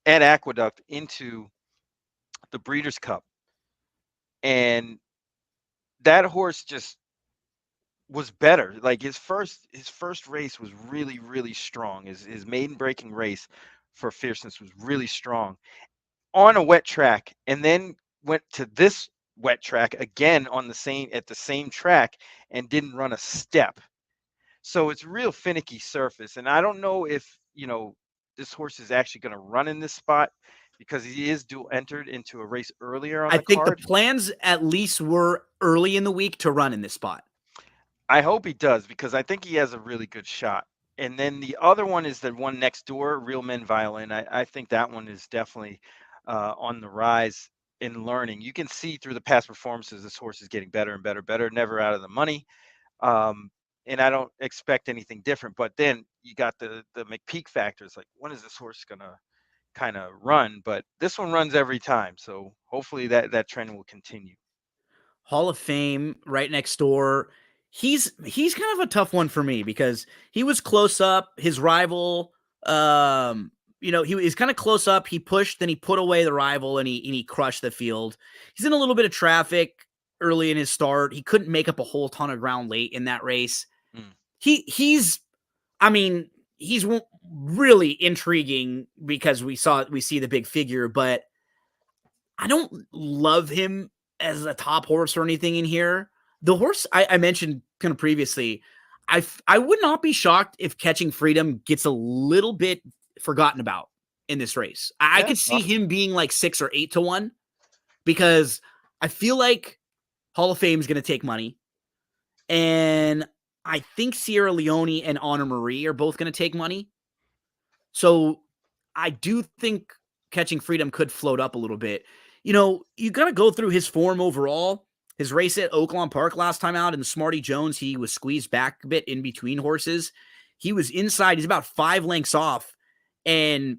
at Aqueduct into the Breeders' Cup. And that horse just was better. Like his first race was really, really strong. His maiden breaking race for Fierceness was really strong on a wet track, and then went to this wet track again at the same track and didn't run a step. So it's real finicky surface, and I don't know if this horse is actually going to run in this spot, because he is dual entered into a race earlier on I the think the card. plans at least were early in the week to run in this spot. I hope he does because I think he has a really good shot. And then the other one is the one next door, Real Men Violin. I think that one is definitely on the rise in learning. You can see through the past performances, this horse is getting better and better, better, never out of the money. Um, and I don't expect anything different. But then you got the McPeak factors, like when is this horse gonna kind of run? But this one runs every time, so hopefully that trend will continue. Hall of Fame right next door. He's kind of a tough one for me because he was close up. His rival, he was kind of close up. He pushed, then he put away the rival, and he crushed the field. He's in a little bit of traffic early in his start. He couldn't make up a whole ton of ground late in that race. Mm. He's, I mean, he's really intriguing because we see the big figure, but I don't love him as a top horse or anything in here. The horse I mentioned kind of previously, I would not be shocked if Catching Freedom gets a little bit forgotten about in this race. I Yeah, could see him being like 6 or 8 to 1 because I feel like Hall of Fame is going to take money. And I think Sierra Leone and Honor Marie are both going to take money. So I do think Catching Freedom could float up a little bit. You got to go through his form overall. His race at Oaklawn Park last time out in the Smarty Jones, he was squeezed back a bit in between horses. He was inside. He's about 5 lengths off, and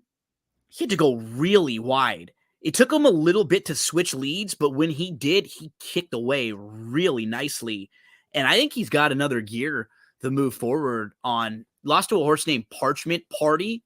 he had to go really wide. It took him a little bit to switch leads, but when he did, he kicked away really nicely. And I think he's got another gear to move forward on. Lost to a horse named Parchment Party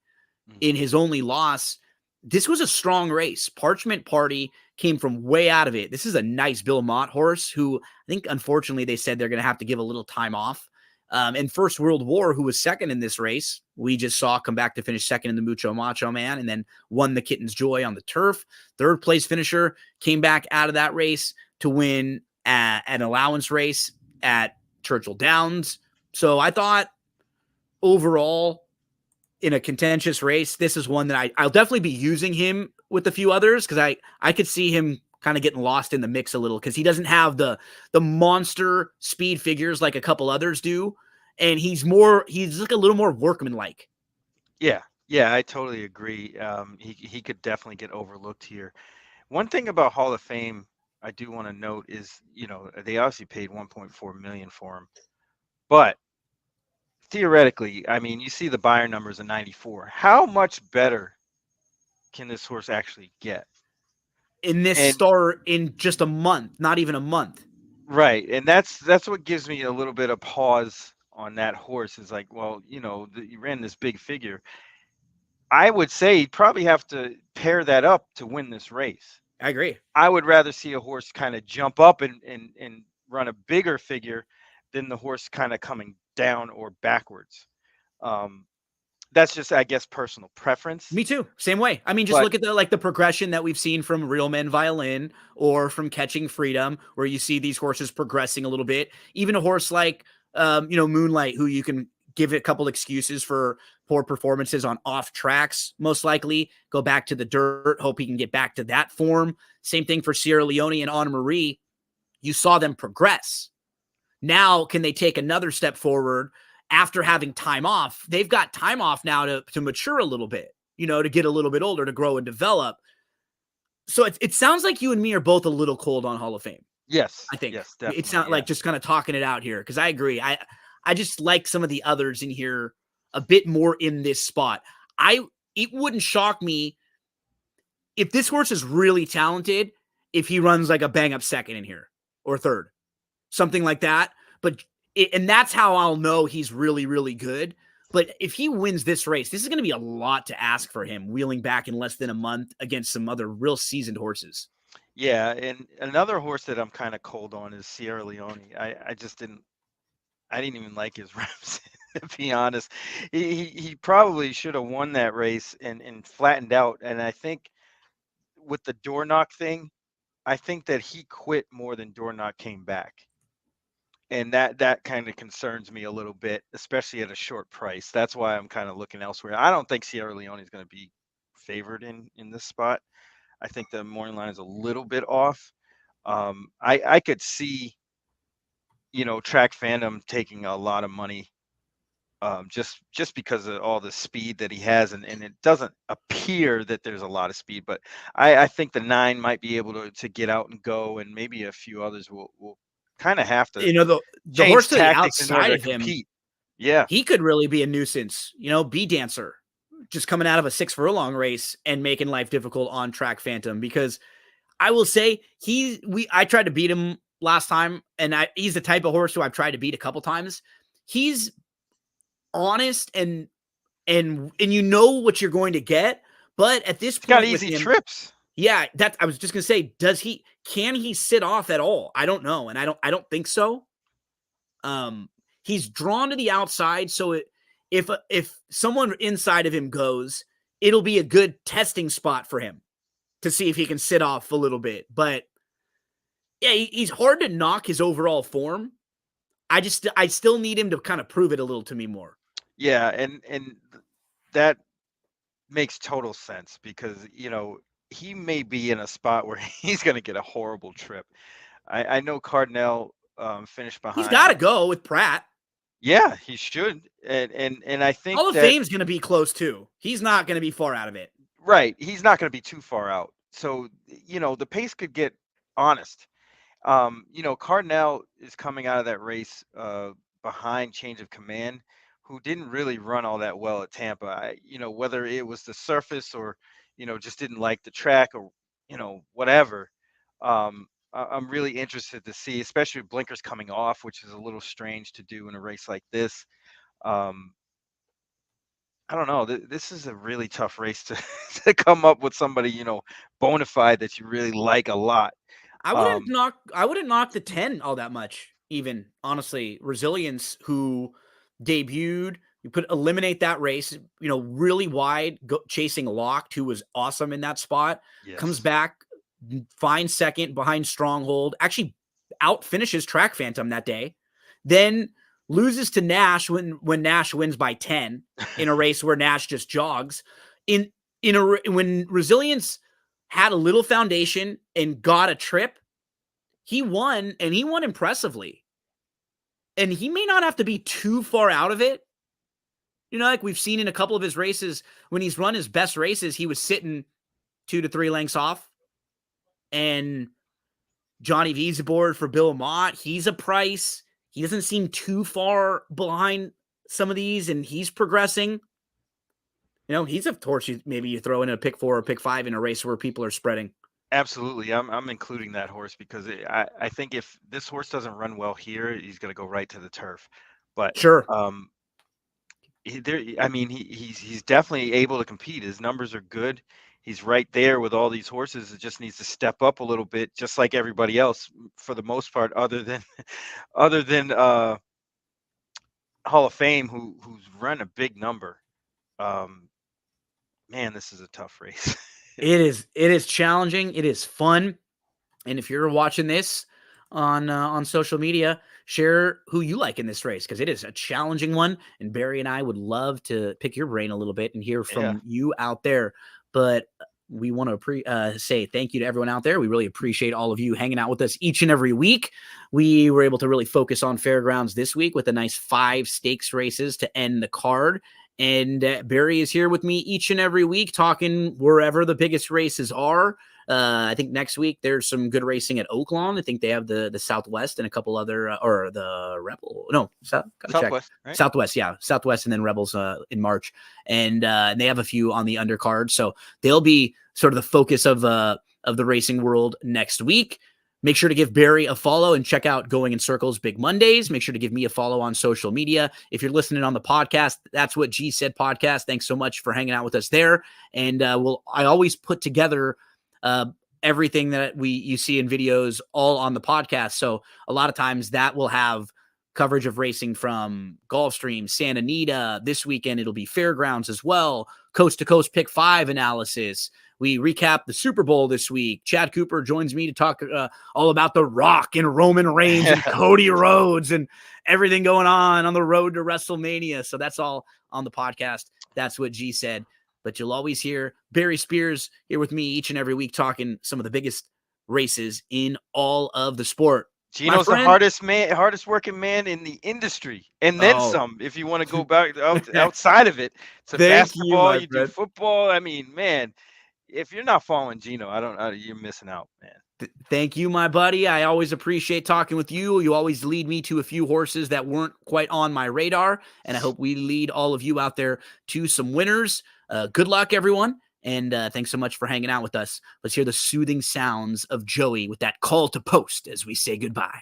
in his only loss. This was a strong race. Parchment Party came from way out of it. This is a nice Bill Mott horse who I think, unfortunately, they said they're going to have to give a little time off. And First World War, who was second in this race, we just saw come back to finish second in the Mucho Macho Man and then won the Kitten's Joy on the turf. Third place finisher, came back out of that race to win an allowance race at Churchill Downs. So I thought overall, in a contentious race, this is one that I'll definitely be using him with a few others because I could see him kind of getting lost in the mix a little because he doesn't have the monster speed figures like a couple others do, and he's like a little more workmanlike. Yeah, I totally agree. He could definitely get overlooked here. One thing about Hall of Fame I do want to note is, they obviously paid 1.4 million for him, but theoretically, I mean, you see the buyer numbers of 94. How much better can this horse actually get? In this And start in just a month, not even a month. right, and that's what gives me a little bit of pause on that horse. Is like, well, you ran this big figure. I would say you'd probably have to pair that up to win this race. I agree. I would rather see a horse kind of jump up and run a bigger figure than the horse kind of coming down or backwards. Um, that's just, I guess, personal preference. Me too. Same way. I mean, just But look at the progression that we've seen from Real Men Violin or from Catching Freedom, where you see these horses progressing a little bit. Even a horse like Moonlight, who you can give it a couple excuses for poor performances on off tracks, most likely go back to the dirt, hope he can get back to that form. Same thing for Sierra Leone and Honor Marie. You saw them progress. Now, can they take another step forward after having time off? They've got time off now to mature a little bit, to get a little bit older, to grow and develop. So it sounds like you and me are both a little cold on Hall of Fame. yes, I think yes, definitely. it's not like just kind of talking it out here because I agree. I just like some of the others in here a bit more in this spot. It wouldn't shock me if this horse is really talented if he runs like a bang up second in here or third, something like that. But and that's how I'll know he's really, really good. But if he wins this race, this is going to be a lot to ask for him, wheeling back in less than a month against some other real seasoned horses. Yeah, and another horse that I'm kind of cold on is Sierra Leone. I didn't even like his reps, to be honest. He probably should have won that race and flattened out. And I think with the door knock thing, I think that he quit more than door knock came back. And that kind of concerns me a little bit, especially at a short price. That's why I'm kind of looking elsewhere. I don't think Sierra Leone is going to be favored in this spot. I think the morning line is a little bit off. I could see, Track Fandom taking a lot of money, just because of all the speed that he has, and it doesn't appear that there's a lot of speed, but I think the 9 might be able to get out and go, and maybe a few others will kind of have to The change horse to the tactics in outside order of to him, compete. Yeah, he could really be a nuisance. B Dancer, just coming out of a 6 furlong race and making life difficult on Track Phantom, because I will say I tried to beat him last time, and he's the type of horse who I've tried to beat a couple times. He's honest and you know what you're going to get, but at this he's got point with easy him, trips. yeah, I was just gonna say, can he sit off at all? I don't know, and I don't think so. He's drawn to the outside, so if someone inside of him goes, it'll be a good testing spot for him to see if he can sit off a little bit. But yeah, he's hard to knock his overall form. I still need him to kind of prove it a little to me more. Yeah, and that makes total sense, because he may be in a spot where he's going to get a horrible trip. I know Cardinal finished behind. He's got to go with Pratt. Yeah, he should, and I think Hall of Fame's going to be close too. He's not going to be far out of it. Right, he's not going to be too far out. So the pace could get honest. Cardinal is coming out of that race behind Change of Command, who didn't really run all that well at Tampa. Whether it was the surface or, just didn't like the track, or, whatever. I'm really interested to see, especially with blinkers coming off, which is a little strange to do in a race like this. I don't know. This is a really tough race to come up with somebody, bona fide that you really like a lot. I wouldn't knock the 10 all that much, even, honestly. Resilience, who debuted, eliminate that race, really wide, chasing Locked, who was awesome in that spot. Yes. Comes back, fine second behind Stronghold, actually out finishes Track Phantom that day, then loses to Nash when Nash wins by 10 in a race where Nash just jogs. When Resilience had a little foundation and got a trip, he won, and he won impressively. And he may not have to be too far out of it. Like we've seen in a couple of his races, when he's run his best races, he was sitting 2 to 3 lengths off. And Johnny V's aboard for Bill Mott. He's a price. He doesn't seem too far behind some of these, and he's progressing. He's a torch maybe you throw in a pick 4 or pick 5 in a race where people are spreading. Absolutely. I'm including that horse because I think if this horse doesn't run well here, he's going to go right to the turf. But sure. He's definitely able to compete. His numbers are good. He's right there with all these horses. It just needs to step up a little bit, just like everybody else for the most part, other than Hall of Fame, who's run a big number. Man, this is a tough race. It is challenging. It is fun. And if you're watching this on social media, share who you like in this race, because it is a challenging one. And Barry and I would love to pick your brain a little bit and hear from you out there. But we want to say thank you to everyone out there. We really appreciate all of you hanging out with us each and every week. We were able to really focus on Fairgrounds this week with a nice 5 stakes races to end the card. And Barry is here with me each and every week talking wherever the biggest races are. I think next week there's some good racing at Oaklawn. I think they have the Southwest and a couple other, or the Rebel. No, Southwest, right? Southwest, yeah. Southwest and then Rebels in March. And they have a few on the undercard. So they'll be sort of the focus of the racing world next week. Make sure to give Barry a follow and check out Going in Circles Big Mondays. Make sure to give me a follow on social media. If you're listening on the podcast, That's What G Said podcast. Thanks so much for hanging out with us there. And I always put together everything that you see in videos all on the podcast. So a lot of times that will have coverage of racing from Gulfstream, Santa Anita. This weekend, it'll be Fairgrounds as well. Coast to Coast Pick 5 analysis. We recap the Super Bowl this week. Chad Cooper joins me to talk all about The Rock and Roman Reigns and Cody Rhodes and everything going on the road to WrestleMania. So that's all on the podcast. That's What G Said. but you'll always hear Barry Spears here with me each and every week talking some of the biggest races in all of the sport. Gino's the hardest working man in the industry, and then some. If you want to go back outside of it, to basketball, you do football. I mean, man, if you're not following Gino, you're missing out, man. Thank you, my buddy. I always appreciate talking with you. You always lead me to a few horses that weren't quite on my radar, and I hope we lead all of you out there to some winners. Good luck, everyone. And thanks so much for hanging out with us. Let's hear the soothing sounds of Joey with that call to post as we say goodbye.